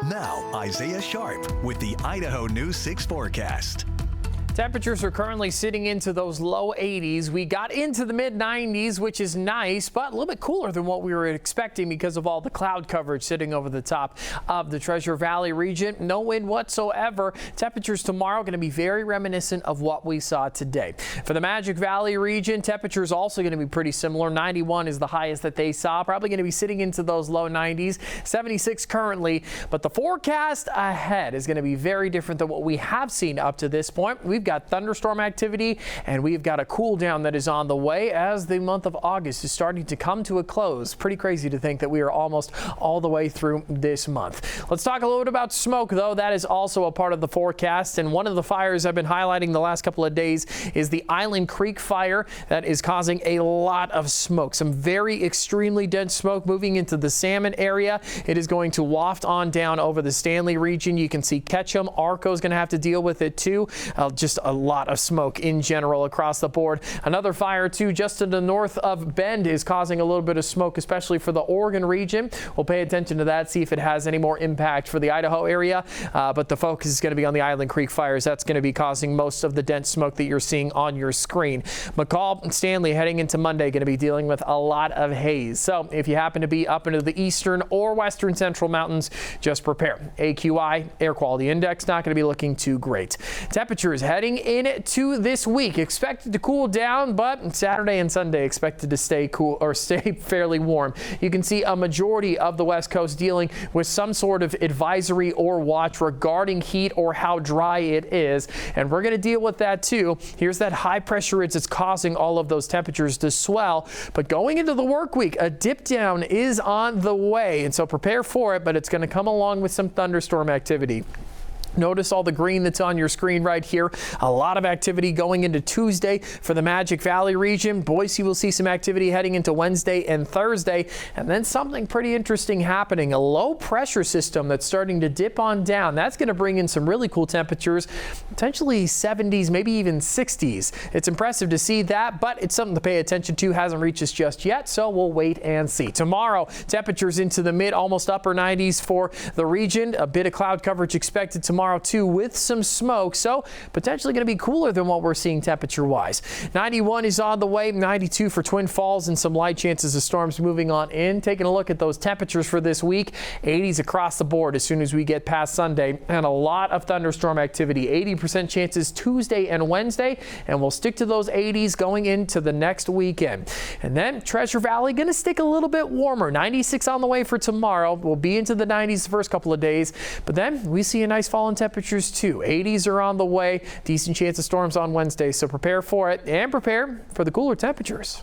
Now, Isaiah Sharp with the Idaho News 6 forecast. Temperatures are currently sitting into those low 80s. We got into the mid 90s, which is nice, but a little bit cooler than what we were expecting because of all the cloud coverage sitting over the top of the Treasure Valley region. No wind whatsoever. Temperatures tomorrow going to be very reminiscent of what we saw today. For the Magic Valley region, temperatures also going to be pretty similar. 91 is the highest that they saw. Probably going to be sitting into those low 90s. 76 currently, but the forecast ahead is going to be very different than what we have seen up to this point. We've got thunderstorm activity and we've got a cool down that is on the way as the month of August is starting to come to a close. Pretty crazy to think that we are almost all the way through this month. Let's talk a little bit about smoke, though. That is also a part of the forecast, and one of the fires I've been highlighting the last couple of days is the Island Creek fire that is causing a lot of smoke. Some very extremely dense smoke moving into the Salmon area. It is going to waft on down over the Stanley region. You can see Ketchum, Arco is going to have to deal with it too. Just a lot of smoke in general across the board. Another fire too just to the north of Bend is causing a little bit of smoke, especially for the Oregon region. We'll pay attention to that, see if it has any more impact for the Idaho area, but the focus is going to be on the Island Creek fires. That's going to be causing most of the dense smoke that you're seeing on your screen. McCall and Stanley heading into Monday going to be dealing with a lot of haze. So if you happen to be up into the eastern or western central mountains, just prepare. AQI, air quality index, not going to be looking too great. Temperatures heading into this week expected to cool down, but Saturday and Sunday expected to stay cool or stay fairly warm. You can see a majority of the West Coast dealing with some sort of advisory or watch regarding heat or how dry it is, and we're going to deal with that too. Here's that high pressure ridge that's causing all of those temperatures to swell, but going into the work week, a dip down is on the way, and so prepare for it, but it's going to come along with some thunderstorm activity. Notice all the green that's on your screen right here. A lot of activity going into Tuesday for the Magic Valley region. Boise will see some activity heading into Wednesday and Thursday. And then something pretty interesting happening. A low pressure system that's starting to dip on down. That's going to bring in some really cool temperatures, potentially 70s, maybe even 60s. It's impressive to see that, but it's something to pay attention to. Hasn't reached us just yet, so we'll wait and see. Tomorrow, temperatures into the mid, almost upper 90s for the region. A bit of cloud coverage expected tomorrow too, with some smoke, so potentially going to be cooler than what we're seeing temperature wise. 91 is on the way, 92 for Twin Falls, and some light chances of storms moving on in. Taking a look at those temperatures for this week, 80s across the board as soon as we get past Sunday, and a lot of thunderstorm activity. 80% chances Tuesday and Wednesday, and we'll stick to those 80s going into the next weekend. And then Treasure Valley going to stick a little bit warmer. 96 on the way for tomorrow. We'll be into the 90s the first couple of days, but then we see a nice fall in temperatures too. 80s are on the way. Decent chance of storms on Wednesday, so prepare for it and prepare for the cooler temperatures.